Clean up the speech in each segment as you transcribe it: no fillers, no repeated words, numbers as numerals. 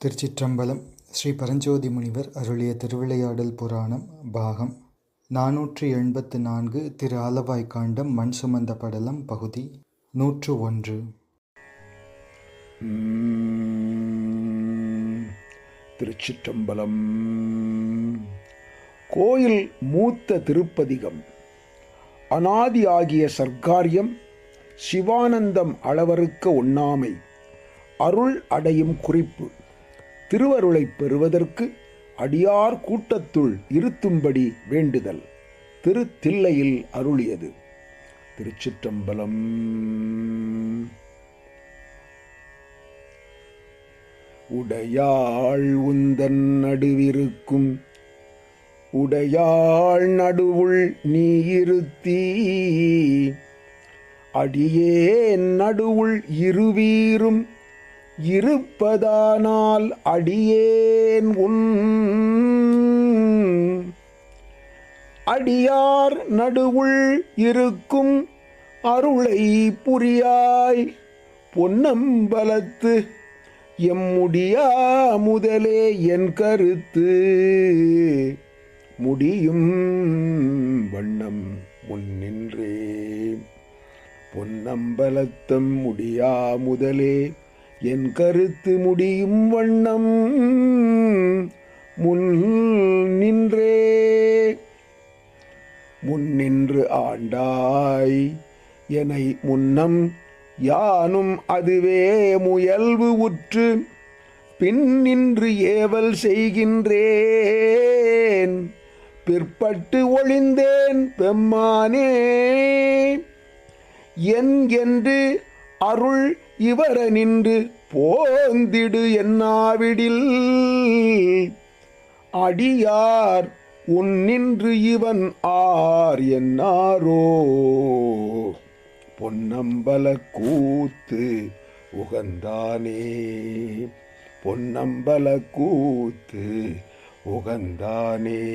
திருச்சிற்றம்பலம். ஸ்ரீ பரஞ்சோதி முனிவர் அருளிய திருவிளையாடல் புராணம் பாகம் 484. திரு ஆலவாய் காண்டம் மண் சுமந்த படலம் பகுதி 101. திருச்சிற்றம்பலம். கோயில் மூத்த திருப்பதிகம். அநாதி ஆகிய சர்க்காரியம் சிவானந்தம் அளவறுக்க ஒண்ணாமை அருள் அடையும் குறிப்பு. திருவருளைப் பெறுவதற்கு அடியார் கூட்டத்துள் இருத்தும்படி வேண்டுதல். திருத்தில்லையில் அருளியது. திருச்சிற்றம்பலம். உடையாள் உந்தன் நடுவிருக்கும் உடையாள் நடுவுள் நீ இருத்தி அடியேன் நடுவுள் இருவீரும் இருப்பதானால் அடியேன் உன் அடியார் நடுவுள் இருக்கும் அருளை புரியாய் பொன்னம்பலத்து எம்முடியா முதலே என் கருத்து முடியும் வண்ணம் முன்னின்றே. பொன்னம்பலத்தம் முடியா முதலே என் கருத்து முடியும் வண்ணம் முன் நின்றே. முன்னின்று ஆண்டாய் எனை முன்னம் யானும் அதுவே முயல்வு உற்று பின்னின்று ஏவல் செய்கின்றேன். பிற்பட்டு ஒளிந்தேன் பெம்மானே என் என்று அருள் இவர நின்று போந்திடு என்னாவிடில் அடியார் உன் நின்று இவன் ஆர் என்னாரோ. பொன்னம்பல கூத்து உகந்தானே பொன்னம்பல கூத்து உகந்தானே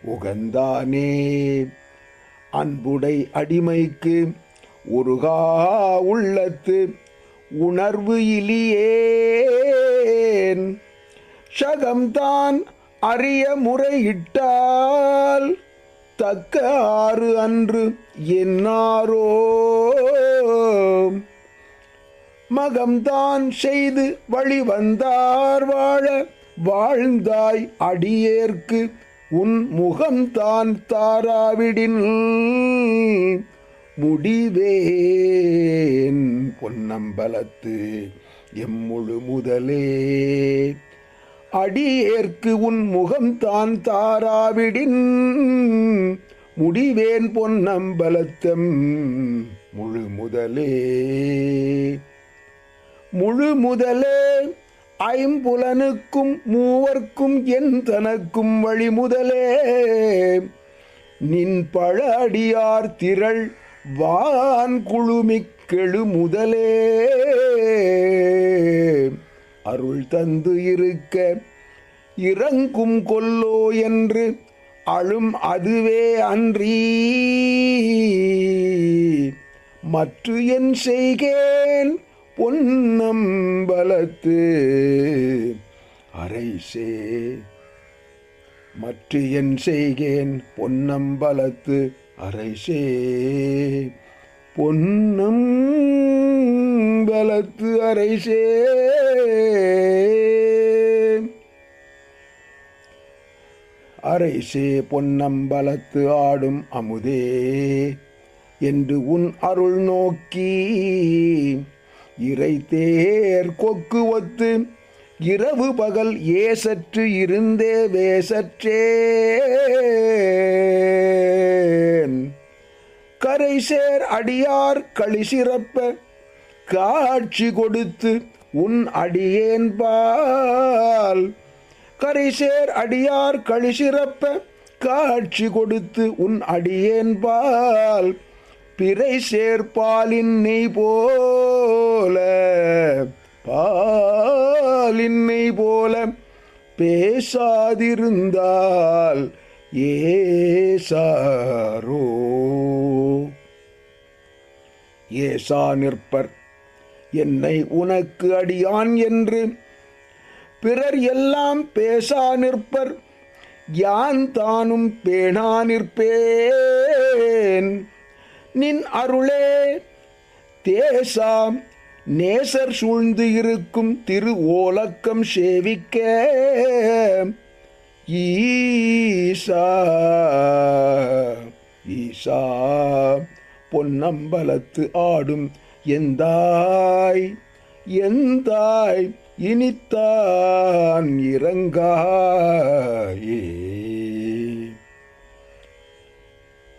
உகந்தானே. அன்புடை அடிமைக்கு உருகா உள்ளத்து உணர்வு இலியேன். சகம்தான் அறிய முறையிட்டால் தக்க ஆறு அன்று என்னாரோ. மகம்தான் செய்து வழிவந்தார் வாழ வாழ்ந்தாய் அடியேற்கு உன் முகம்தான் தாராவிடின் முடிவேன் பொன்னம்பலத்து எம்முழு முதலே. அடியேற்கு உன் முகம்தான் தாராவிடின் முடிவேன் பொன்னம்பலத்தம் முழு முதலே. முழு முதலே ஐம்புலனுக்கும் மூவர்க்கும் என் தனக்கும் வழி முதலே. நின் பழ அடியார் திரள் வான் குழுமிக்கெழு முதலே. அருள் தந்து இருக்க இறங்கும் கொல்லோ என்று அழும் அதுவே அன்றி மற்று என் செய்கேன் பொன்னம்பலத்து அரைசே. மற்று என் செய்கேன் பொன்னம்பலத்து அரைசே. பொன்னம்பலத்து அரைசே. அரைசே பொன்னம்பலத்து ஆடும் அமுதே என்று உன் அருள் நோக்கி இறை தேர் கொக்கு ஒத்து இரவு பகல் ஏசற்று இருந்தே வேசற்றேன். கரைசேர் அடியார் களிசிறப்ப காட்சி கொடுத்து உன் அடியேன்பால். கரைசேர் அடியார் களிசிறப்ப காட்சி கொடுத்து உன் அடியேன்பால். பிறை சேர்பாலின் நெய் போல பாலின் நெய் போல பேசாதிருந்தால் ஏசாரோ. ஏசா நிற்பர் என்னை உனக்கு அடியான் என்று பிறர் எல்லாம் பேசா நிற்பர் யான் தானும் பேணா நிற்பேன் நின் அருளே தேசாம் நேசர் சூழ்ந்து இருக்கும் திரு ஓலக்கம் சேவிக்க ஈசா ஈசா பொன்னம்பலத்து ஆடும் எந்தாய் எந்தாய் இனித்தான் இறங்காயே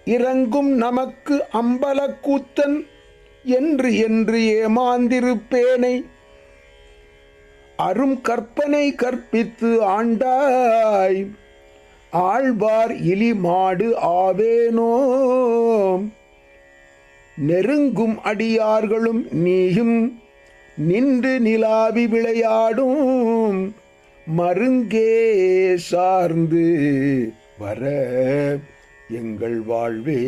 இறங்கும் நமக்கு அம்பலக்கூத்தன் என்று என்று ஏமாந்திருப்பேனை அரும் கற்பனை கற்பித்து ஆண்டாய் ஆழ்வார் இலி மாடு ஆவேனோ நெருங்கும் அடியார்களும் நீயும் நின்று நிலாவி விளையாடும் மருங்கே சார்ந்து வர எங்கள் வாழ்வே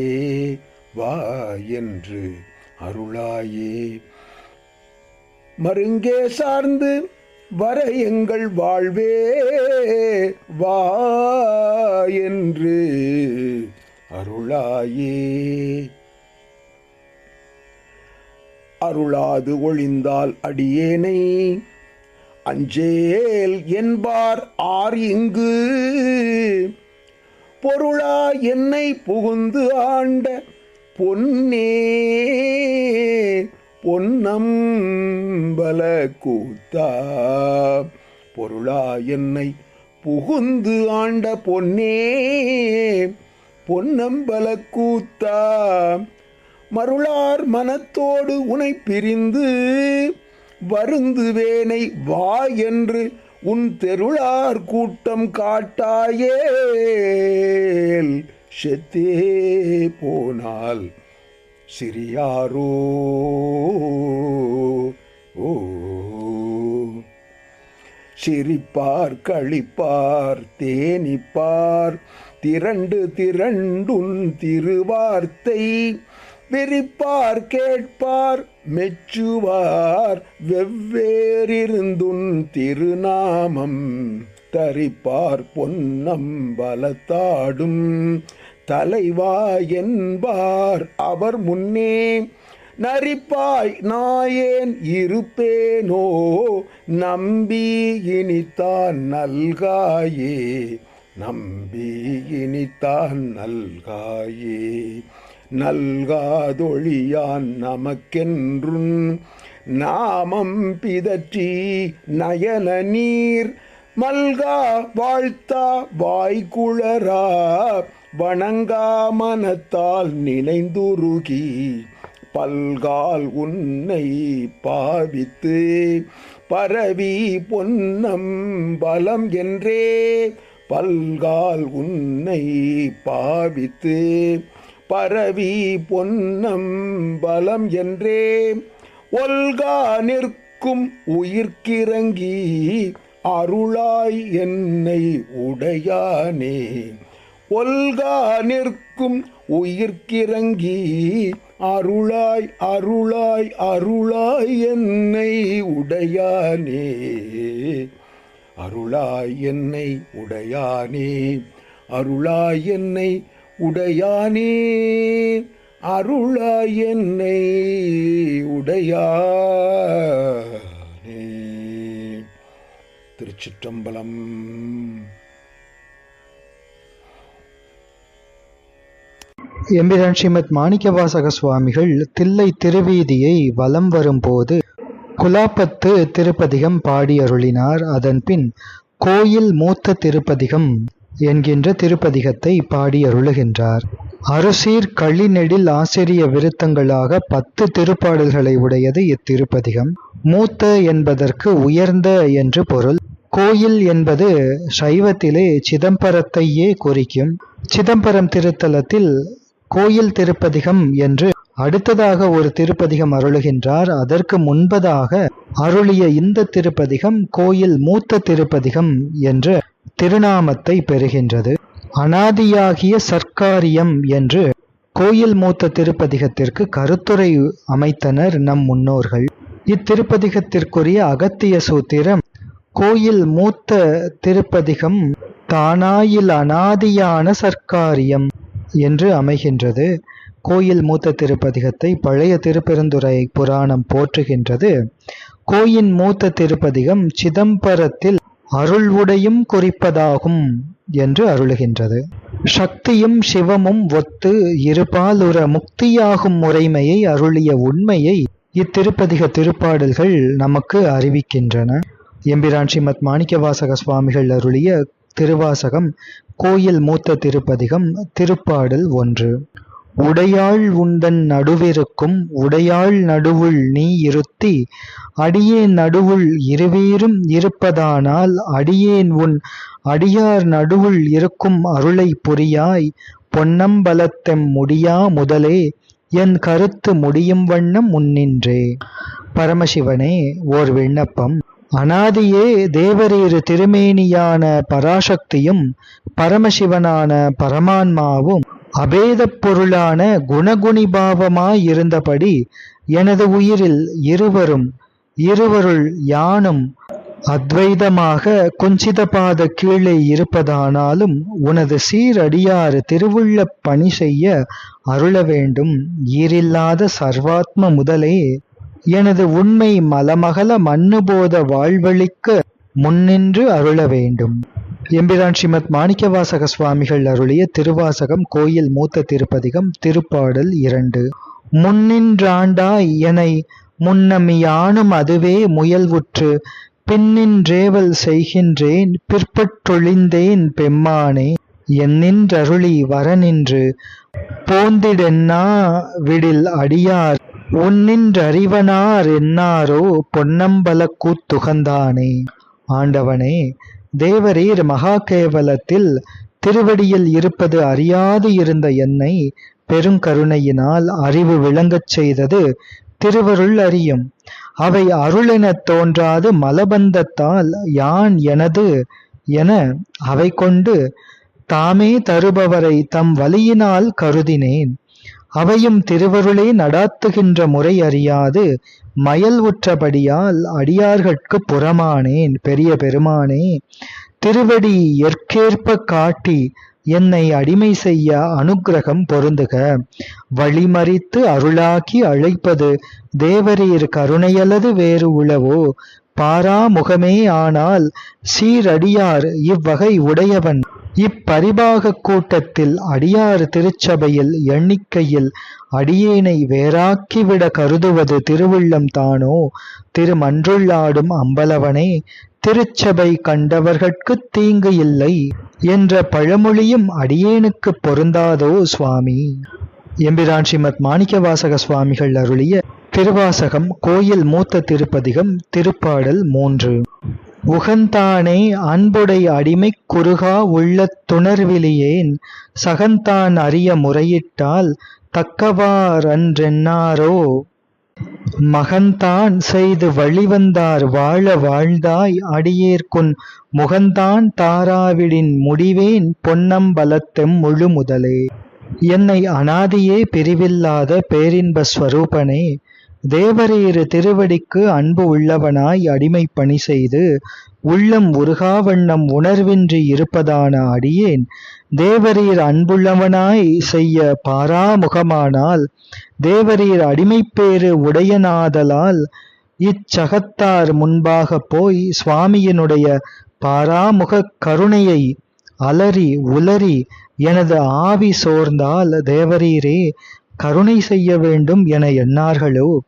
வா என்று அருளாயே மருங்கே சார்ந்து வர எங்கள் வாழ்வே வா என்று அருளாயே அருளாது ஒழிந்தால் அடியேனை அஞ்சேல் என்பார் ஆர் இங்கு பொருளா என்னை புகுந்து ஆண்ட பொன்னே பொன்னம்பல கூத்தா பொருளா என்னை புகுந்து ஆண்ட பொன்னே பொன்னம்பல கூத்தா மருளார் மனத்தோடு உனை பிரிந்து வருந்துவேனை வா என்று உன் தெருளார் கூட்டம் காட்டாயேல் செத்தே போனால் சிறியாரோ ஓ சிரிப்பார் களிப்பார் தேனிப்பார் திரண்டு திரண்டுன் திருவார்த்தை விரிப்பார் கேட்பார் மெச்சுவார் வெவ்வேறிருந்துன் திருநாமம் தரிப்பார் பொன்னம்பலத்தாடும் தலைவா என்பார் அவர் முன்னே நரிப்பாய் நாயேன் இருப்பேனோ நம்பி இனித்தான் நல்காயே நம்பி இனித்தான் நல்காயே நல்காதொழியான் நமக்கென்றும் நாமம் பிதற்றி நயன நீர் மல்கா வாழ்த்தா வாய்குளரா வணங்கா மனத்தால் நினைந்துருகி பல்கால் உன்னை பாவித்து பரவி பொன்னம் பலம் என்றே பல்கால் உன்னை பாவித்து பரவி பொன்னம் பலம் என்றே ஒல்கா நிற்கும் உயிர்க்கிறங்கி அருளாய் என்னை உடையானே ஒல்கா நிற்கும் உயிர்க்கிறங்கி அருளாய் அருளாய் அருளாய் என்னை உடையானே அருளாய் என்னை உடையானே அருளாய் என்னை உடையானே அருளாய் என்னை உடையானே. திருச்சிற்றம்பலம். எம்பிரான் ஸ்ரீமத் மாணிக்கவாசக சுவாமிகள் தில்லை திருவீதியை வலம் வரும்போது குலாப்பத்து திருப்பதிகம் பாடி அருளினார். அதன்பின் கோயில் மூத்த திருப்பதிகம் என்கின்ற திருப்பதிகத்தை பாடி அருளுகின்றார். அருசீர் களிநெடில் ஆசிரிய விருத்தங்களாக 10 திருப்பாடல்களை உடையது இத்திருப்பதிகம். மூத்த என்பதற்கு உயர்ந்த என்று பொருள். கோயில் என்பது சைவத்திலே சிதம்பரத்தையே குறிக்கும். சிதம்பரம் திருத்தலத்தில் கோயில் திருப்பதிகம் என்று அடுத்ததாக ஒரு திருப்பதிகம் அருளுகின்றார். அதற்கு முன்பதாக அருளிய இந்த திருப்பதிகம் கோயில் மூத்த திருப்பதிகம் என்ற திருநாமத்தை பெறுகின்றது. அனாதியாகிய சர்க்காரியம் என்று கோயில் மூத்த திருப்பதிகத்திற்கு கருத்துரை அமைத்தனர் நம் முன்னோர்கள். இத்திருப்பதிகத்திற்குரிய அகத்திய சூத்திரம் கோயில் மூத்த திருப்பதிகம் தானாயில் அனாதியான சர்க்காரியம் என்று அமைகின்றது. கோயில் மூத்த திருப்பதிகத்தை பழைய திருப்பெருந்துறை புராணம் போற்றுகின்றது. கோயின் மூத்த திருப்பதிகம் சிதம்பரத்தில் அருள் உடையும் குறிப்பதாகும் என்று அருளுகின்றது. சக்தியும் சிவமும் ஒத்து இருபாலுற முக்தியாகும் முறைமையை அருளிய உண்மையை இத்திருப்பதிக திருப்பாடல்கள் நமக்கு அறிவிக்கின்றன. எம்பிரான் ஸ்ரீமத் மாணிக்கவாசக சுவாமிகள் அருளிய திருவாசகம் கோயில் மூத்த திருப்பதிகம் திருப்பாடல் 1. உடையாள் உந்தன் நடுவிருக்கும் உடையாள் நடுவுள் நீ இருத்தி அடியேன் நடுவுள் இருவேரும் இருப்பதானால் அடியேன் உன் அடியார் நடுவுள் இருக்கும் அருளை புரியாய் பொன்னம்பலத்தெம் முடியா முதலே என் கருத்து முடியும் வண்ணம் முன்னின்றே. பரமசிவனே, ஓர் விண்ணப்பம். அனாதியே தேவரீரு திருமேனியான பராசக்தியும் பரமசிவனான பரமான்மாவும் அபேதப் பொருளான குணகுணிபாவமாயிருந்தபடி எனது உயிரில் இருவருள் யானும் அத்வைதமாக குஞ்சிதபாத கீழே இருப்பதானாலும் உனது சீரடியாறு திருவுள்ள பணி செய்ய அருள வேண்டும். ஈரில்லாத சர்வாத்ம முதலே எனது உண்மை மலமகல மண்ணுபோத வாழ்வழிக்க முன்னின்று அருள வேண்டும். எம்பிரான் ஸ்ரீமத் மாணிக்கவாசக சுவாமிகள் அருளிய திருவாசகம் கோயில் மூத்த திருப்பதிகம் திருப்பாடல் 2. முன்னின்றாண்டாய் எனை முன்னமியானும் அதுவே முயல்வுற்று பின்னின்றேவல் செய்கின்றேன் பிற்பற்றொழிந்தேன் பெம்மானே என்னின்றருளி வரநின்று போந்திடென்னா விடில் அடியார் உன்னின்றறிவனார் என்னாரோ பொன்னம்பல கூத்துகந்தானே. ஆண்டவனே, தேவரீர் மகா கேவலத்தில் திருவடியில் இருப்பது அறியாது இருந்த என்னை பெருங்கருணையினால் அறிவு விளங்கச் செய்தது திருவருள் அறியும். அவை அருளெனத் தோன்றாது மலபந்தத்தால் யான் எனது என அவை கொண்டு தாமே தருபவரை தம் வலியினால் கருதினேன். அவையும் திருவருளே நடாத்துகின்ற முறை அறியாது மயல் உற்றபடியால் அடியார்கட்கு புறமானேன். பெரிய பெருமானே, திருவடி எற்கேற்ப காட்டி என்னை அடிமை செய்ய அனுக்கிரகம் பொருந்துக. வழிமறித்து அருளாக்கி அழைப்பது தேவரீர் கருணையல்லது வேறு உளவோ? பாராமுகமே ஆனால் சீரடியார் இவ்வகை உடையவன் இப்பரிபாக கூட்டத்தில் அடியார் திருச்சபையில் எண்ணிக்கையில் அடியேனை வேறாக்கிவிட கருதுவது திருவுள்ளம் தானோ? திருமன்றுள்ளாடும் அம்பலவனே, திருச்சபை கண்டவர்கட்குத் தீங்கு இல்லை என்ற பழமொழியும் அடியேனுக்கு பொருந்தாதோ சுவாமி? எம்பிரான் ஸ்ரீமத் மாணிக்கவாசக சுவாமிகள் அருளிய திருவாசகம் கோயில் மூத்த திருப்பதிகம் திருப்பாடல் 3. உகந்தானே அன்புடை அடிமை குறுகா உள்ளத் துணர்விலியேன் சகந்தான் அறிய முறையிட்டால் தக்கவாறன்றென்னாரோ மகந்தான் செய்து வழிவந்தார் வாழ வாழ்ந்தாய் அடியேற்குன் முகந்தான் தாராவிடின் முடிவேன் பொன்னம்பலத்தெம் முழு முதலே. என்னை அனாதியே பிரிவில்லாத பேரின்ப ஸ்வரூபனே, தேவரீரு திருவடிக்கு அன்பு உள்ளவனாய் அடிமை பணி செய்து உள்ளம் உருகாவண்ணம் உணர்வின்றி இருப்பதான அடியேன் தேவரீர் அன்புள்ளவனாய் செய்ய பாராமுகமானால் தேவரீர் அடிமைப்பேறு உடையனாதலால் இச்சகத்தார் முன்பாக போய் சுவாமியினுடைய பாராமுக கருணையை அலறி உலறி எனது ஆவி சோர்ந்தால் தேவரீரே கருணை செய்ய வேண்டும் என எண்ணார்களோ?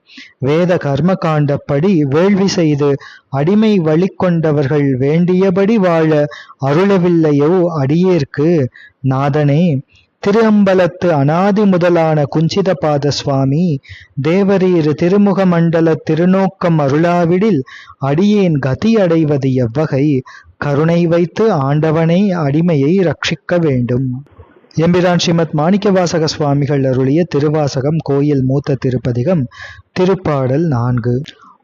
வேத கர்ம காண்டப்படி வேள்வி செய்து அடிமை வழி கொண்டவர்கள் வேண்டியபடி வாழ அருளவில்லையோ அடியேற்கு? நாதனே, திருஅம்பலத்து அனாதி முதலான குஞ்சிதபாத சுவாமி தேவரீர் திருமுக மண்டல திருநோக்கம் அருளாவிடில் அடியேன் கதி அடைவது எவ்வகை? கருணை வைத்து ஆண்டவனே அடிமையை ரட்சிக்க வேண்டும். எம்பிரான் ஸ்ரீமத் மாணிக்கவாசக சுவாமிகள் அருளிய திருவாசகம் கோயில் மூத்த திருப்பதிகம் திருப்பாடல் 4.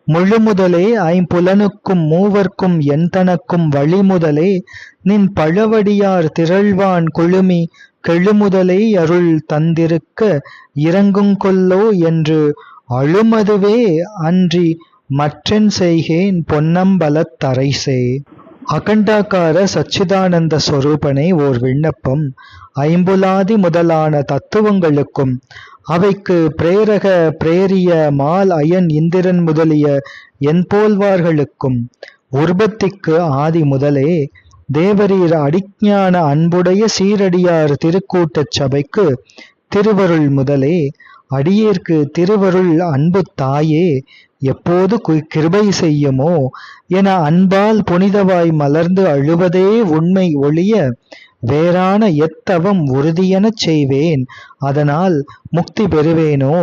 முழுமுதலே ஐம்புலனுக்கும் மூவர்க்கும் என் தனக்கும் வழிமுதலே நின் பழவடியார் திரள்வான் குழுமி கெழுமுதலே அருள் தந்திருக்க இறங்குங்கொல்லோ என்று அழுமதுவே அன்றி மற்றென் செய்கேன் பொன்னம்பலத் தரைசே. அகண்டாகார சச்சிதானந்த ஸ்வரூபனே ஓர் விண்ணப்பம். ஐம்புலாதி முதலான தத்துவங்களுக்கும் அவைக்கு பிரேரக பிரேரிய மால் அயன் இந்திரன் முதலிய என்போல்வார்களுக்கும் உற்பத்திக்கு ஆதி முதலே தேவரீர் அடிஞான அன்புடைய சீரடியார் திருக்கூட்டச் சபைக்கு திருவருள் முதலே அடியேற்கு திருவருள் அன்பு தாயே எப்போது கிருபை செய்யுமோ என அன்பால் புனிதவாய் மலர்ந்து அழுவதே உண்மை ஒழிய வேறான எத்தவம் உறுதியெனச் செய்வேன், அதனால் முக்தி பெறுவேனோ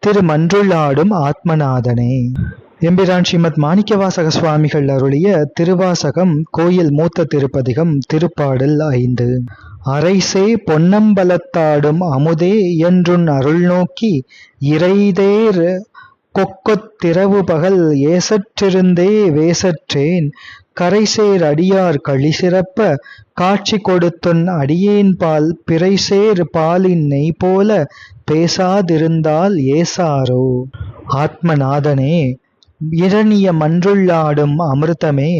திருமன்றுள்ளாடும் ஆத்மநாதனே. எம்பிரான் ஸ்ரீமத் மாணிக்கவாசக சுவாமிகள் அருளிய திருவாசகம் கோயில் மூத்த திருப்பதிகம் திருப்பாடல் 5. அரைசே பொன்னம்பலத்தாடும் அமுதே என்றுன் அருள் நோக்கி இறைதேர் கொக்கொத் திரவு பகல் ஏசற்றிருந்தே வேசற்றேன் கரைசேர் அடியார் களிசிறப்ப காட்சி கொடுத்துன் அடியேன்பால் பிறைசேர் பாலின் நெய் போல பேசாதிருந்தால் ஏசாரோ. ஆத்மநாதனே, இரணிய மன்றுள்ளாடும் அமிர்தமே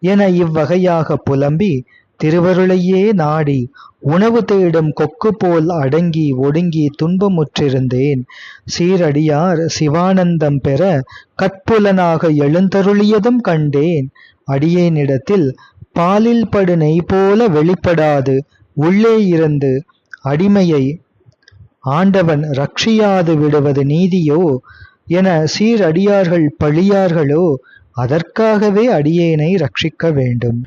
என இவ்வகையாக புலம்பி திருவருளையே நாடி உணவு தேடும் கொக்கு போல் அடங்கி ஒடுங்கி துன்பமுற்றிருந்தேன். சீரடியார் சிவானந்தம் பெற கற்புலனாக எழுந்தருளியதும் கண்டேன். அடியேனிடத்தில் பாலில் படு நெய் போல வெளிப்படாது உள்ளே இருந்து அடிமையை ஆண்டவன் ரட்சியாது விடுவது நீதியோ என சீரடியார்கள் பழியார்களோ, அதற்காகவே அடியேனை ரட்சிக்க வேண்டும்.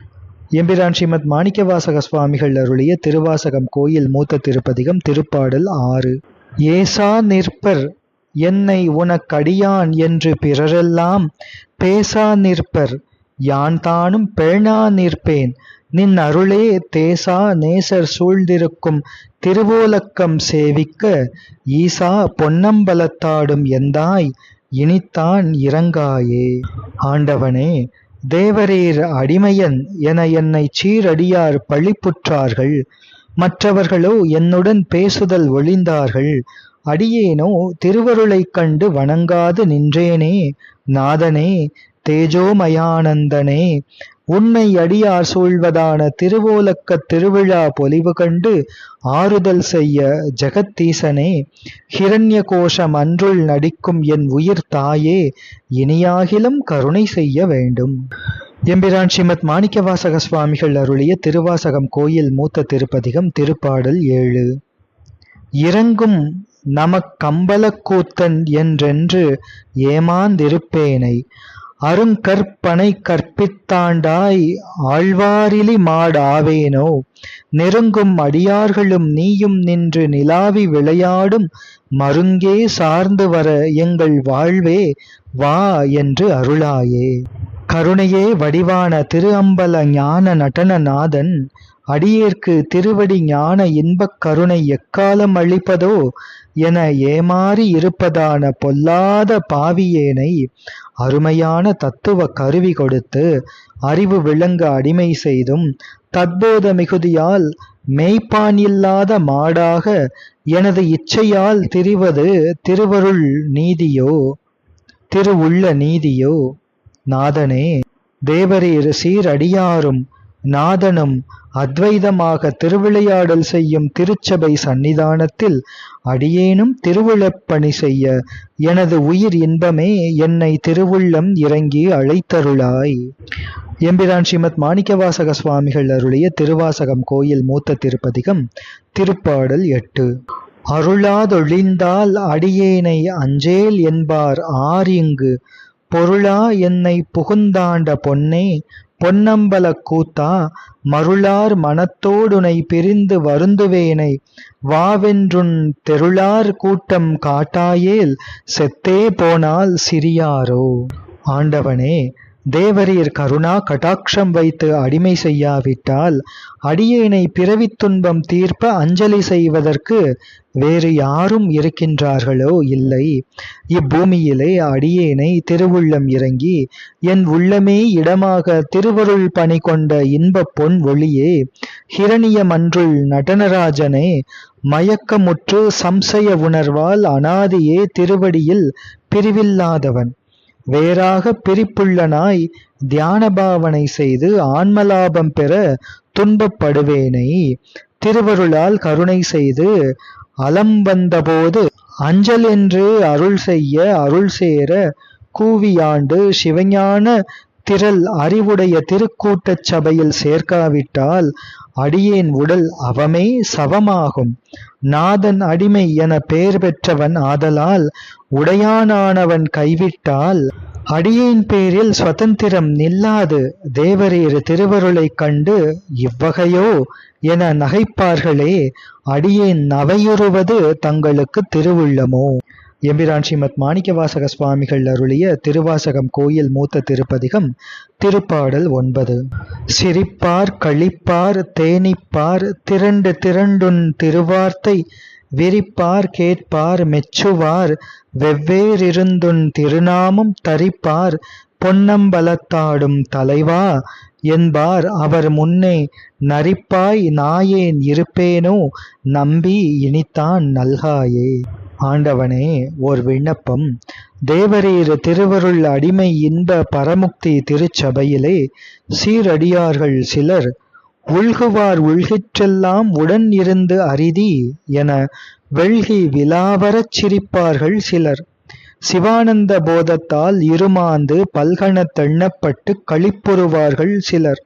எம்பிரான் ஸ்ரீமத் மாணிக்கவாசக சுவாமிகள் அருளிய திருவாசகம் கோயில் மூத்த திருப்பதிகம் திருப்பாடல் 6. ஏசா நிற்பர் என்னை உனக்கடியான் என்று பிறரெல்லாம் பேசா நிற்பர் யான் தானும் பேணா நிற்பேன் நின் அருளே தேசா நேசர் சூழ்ந்திருக்கும் திருவோலக்கம் சேவிக்க ஈசா பொன்னம்பலத்தாடும் எந்தாய் இனித்தான் இறங்காயே. ஆண்டவனே, தேவரீர் அடிமையன் என என்னை சீரடியார் பழிப்புற்றார்கள். மற்றவர்களோ என்னுடன் பேசுதல் ஒழிந்தார்கள். அடியேனோ திருவருளைக் கண்டு வணங்காது நின்றேனே. நாதனே, தேஜோமயானந்தனே, உன்னை அடியார் சூழ்வதான திருவோலக்க திருவிழா பொலிவு கண்டு ஆறுதல் செய்ய ஜெகத்தீசனே, ஹிரண்ய கோஷம் அன்றுள் நடிக்கும் என் உயிர் தாயே, இனியாகிலும் கருணை செய்ய வேண்டும். எம்பிரான் ஸ்ரீமத் மாணிக்கவாசக சுவாமிகள் அருளிய திருவாசகம் கோயில் மூத்த திருப்பதிகம் திருப்பாடல் 7. இறங்கும் நமக்கம்பலக்கூத்தன் என்றென்று ஏமாந்திருப்பேனை அருங்கற்பனை கற்பித்தாண்டாய் ஆழ்வாரிலி மாடாவேனோ. நெருங்கும் அடியார்களும் நீயும் நின்று நிலாவி விளையாடும் மருங்கே சார்ந்து வர எங்கள் வாழ்வே வா என்று அருளாயே. கருணையே வடிவான திரு அம்பல ஞான நடனநாதன் அடியேற்கு திருவடி ஞான இன்பக் கருணை எக்காலம் அளிப்பதோ என ஏமாறி இருப்பதான பொல்லாத பாவியேனை அருமையான தத்துவ கருவி கொடுத்து அறிவு விளங்க அடிமை செய்தும் தத்போத மிகுதியால் மெய்ப்பான் இல்லாத மாடாக எனது இச்சையால் திரிவது திருவருள் நீதியோ திருவுள்ள நீதியோ. நாதனே, தேவரீர் சீரடியாரும் நாதனும் அத்வைதமாக திருவிளையாடல் செய்யும் திருச்சபை சந்நிதானத்தில் அடியேனும் திருவிழப்பணி செய்ய எனது உயிர் இன்பமே என்னை திருவுள்ளம் இறங்கி அழைத்தருளாய். எம்பிரான் ஸ்ரீமத் மாணிக்கவாசக சுவாமிகள் அருளிய திருவாசகம் கோயில் மூத்த திருப்பதிகம் திருப்பாடல் 8. அருளாதொழிந்தால் அடியேனை அஞ்சேல் என்பார் இங்கு பொருளா என்னை புகுந்தாண்ட பொன்னே பொன்னம்பல கூத்தா மருளார் மனத்தோடுனை பிரிந்து வருந்துவேனை வாவென்றுன் தெருளார் கூட்டம் காட்டாயேல் செத்தே போனால் சிறியாரோ. ஆண்டவனே, தேவரீர் கருணா கடாட்சம் வைத்து அடிமை செய்யாவிட்டால் அடியேனை பிறவித் துன்பம் தீர்ப்ப அஞ்சலி செய்வதற்கு வேறு யாரும் இருக்கின்றார்களோ இல்லை. இப்பூமியிலே அடியேனை திருவுள்ளம் இறங்கி என் உள்ளமே இடமாக திருவருள் பணி கொண்ட இன்பப் பொன் ஒளியே, ஹிரணிய மன்றுள் நடனராஜனே, மயக்கமுற்று சம்சய உணர்வால் அனாதியே திருவடியில் பிரிவில்லாதவன் வேறாக பிரிப்புள்ளனாய் தியான பாவனை செய்து ஆன்மலாபம் பெற துன்பப்படுவேனை திருவருளால் கருணை செய்து அலம் வந்தபோது அஞ்சல் என்று அருள் செய்ய அருள் சேர கூவியாண்டு சிவஞான திரள் அறிவுடைய திருக்கூட்டச் சபையில் சேர்க்காவிட்டால் அடியேன் உடல் அவமே சவமாகும். நாதன் அடிமை என பெயர் பெற்றவன் ஆதலால் உடையானானவன் கைவிட்டால் அடியேன் பேரில் சுதந்திரம் நில்லாது. தேவரீர் திருவருளைக் கண்டு இவ்வகையோ என நகைப்பார்களே, அடியேன் நவையுறுவது தங்களுக்கு திருவுள்ளமோ. எம்பிரான் ஸ்ரீமத் மாணிக்கவாசக சுவாமிகள் அருளிய திருவாசகம் கோயில் மூத்த திருப்பதிகம் திருப்பாடல் 9. சிரிப்பார் களிப்பார் தேனிப்பார் திரண்டு திரண்டுன் திருவார்த்தை விரிப்பார் கேட்பார் மெச்சுவார் வெவ்வேறிருந்துன் திருநாமம் தரிப்பார் பொன்னம்பலத்தாடும் தலைவா என்பார் அவர் முன்னே நரிப்பாய் நாயேன் இருப்பேனோ நம்பி இனித்தான் நல்காயே. ஆண்டவனே, ஓர் விண்ணப்பம். தேவரீர் திருவருள் அடிமை இன்ப பரமுக்தி திருச்சபையிலே சீரடியார்கள் சிலர் உள்குவார் உள்கிற்றெல்லாம் உடன் இருந்து அரிதி என வெள்கி விலாவரச் சிரிப்பார்கள் சிலர். சிவானந்த போதத்தால் இருமாந்து பல்கணத்தெண்ணப்பட்டு களிப்புறுவார்கள் சிலர்.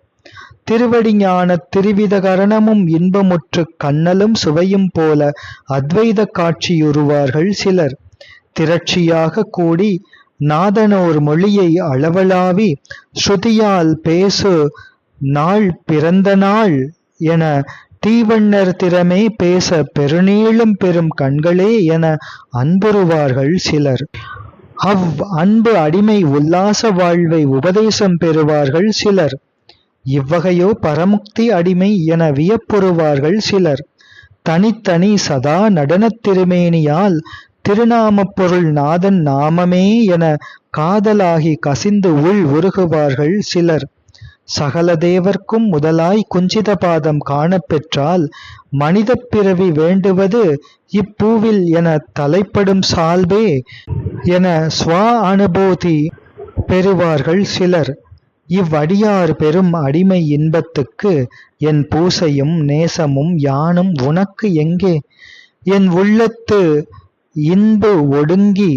திருவடி ஞானத் திருவித கரணமும் இன்பமுற்று கண்ணலும் சுவையும் போல அத்வைத காட்சியுறுவார்கள் சிலர். திரட்சியாக கூடி நாதனோர் மொழியை அளவலாவி ஸ்ருதியால் பேசு நாள் பிறந்த நாள் என தீவண்ணர் திறமே பேச பெருநீளும் பெரும் கண்களே என அன்புறுவார்கள் சிலர். அவ் அன்பு அடிமை உல்லாச வாழ்வை உபதேசம் பெறுவார்கள் சிலர். இவ்வகையோ பரமுக்தி அடிமை என வியப்புறுவார்கள் சிலர். தனித்தனி சதா நடனத் திருமேனியால் திருநாமப் பொருள் நாதன் நாமமே என காதலாகி கசிந்து உள் உருகுவார்கள் சிலர். சகல தேவர்க்கும் முதலாய் குஞ்சித பாதம் காணப்பெற்றால் மனிதப் பிறவி வேண்டுவது இப்பூவில் என தலைப்படும் சால்பே என ஸ்வ அனுபூதி பெறுவார்கள் சிலர். இவ்வடியார் பெரும் அடிமை இன்பத்துக்கு என் பூசையும் நேசமும் யானும் உனக்கு எங்கே? என் உள்ளத்து இன்பு ஒடுங்கி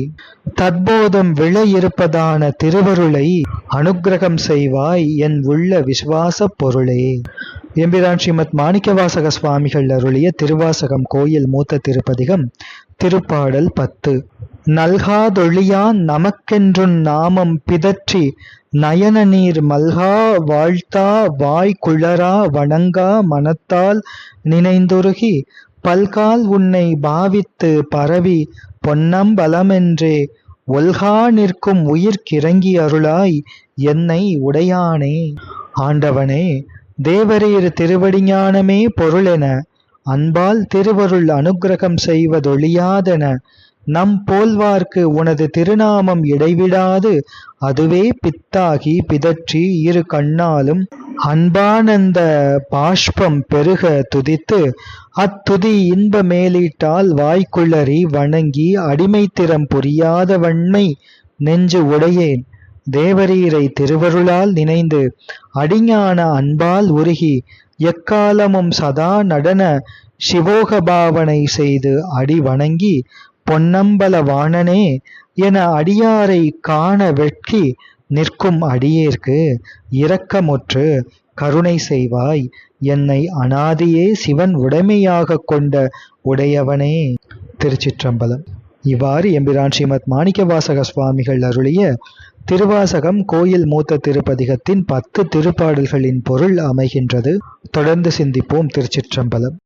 தற்போதம் விழ இருப்பதான திருவருளை அனுக்கிரகம் செய்வாய் என் உள்ள விசுவாச பொருளே. எம்பிரான் ஸ்ரீமத் மாணிக்கவாசக சுவாமிகள் அருளிய திருவாசகம் கோயில் மூத்த திருப்பதிகம் திருப்பாடல் 10. நல்காதொழியான் நமக்கென்றுன் நாமம் பிதற்றி நயன நீர் மல்கா வாழ்த்தா வாய் குளரா வணங்கா மனத்தால் நினைந்துருகி பல்கால் உன்னை பாவித்து பரவி பொன்னம்பலமென்றே ஒல்கா நிற்கும் உயிர்க்கிறங்கி அருளாய் என்னை உடையானே. ஆண்டவனே, தேவரீர் திருவடி ஞானமே பொருளென அன்பால் திருவருள் அனுக்கிரகம் செய்வதொழியாதென நம் போல்வார்க்கு உனது திருநாமம் இடைவிடாது அதுவே பித்தாகி பிதற்றி இரு கண்ணாலும் அன்பானந்த பாஷ்பம் பெருக துதித்து அத்துதி இன்ப மேலீட்டால் வாய்க்குள்ளறி வணங்கி அடிமைத்திறம் புரியாத வன்மை நெஞ்சு உடையேன். தேவரீரை திருவருளால் நினைந்து அடிஞான அன்பால் உருகி எக்காலமும் சதா நடன சிவோக பாவனை செய்து அடி வணங்கி பொன்னம்பல வாணனே என அடியாரை காண வெட்கி நிற்கும் அடியேற்கு இரக்கமுற்று கருணை செய்வாய் என்னை அனாதியே சிவன் உடைமையாக கொண்ட உடையவனே. திருச்சிற்றம்பலம். இவ்வாறு எம்பிரான் ஸ்ரீமத் மாணிக்கவாசக சுவாமிகள் அருளிய திருவாசகம் கோயில் மூத்த திருப்பதிகத்தின் 10 திருப்பாடல்களின் பொருள் அமைகின்றது. தொடர்ந்து சிந்திப்போம். திருச்சிற்றம்பலம்.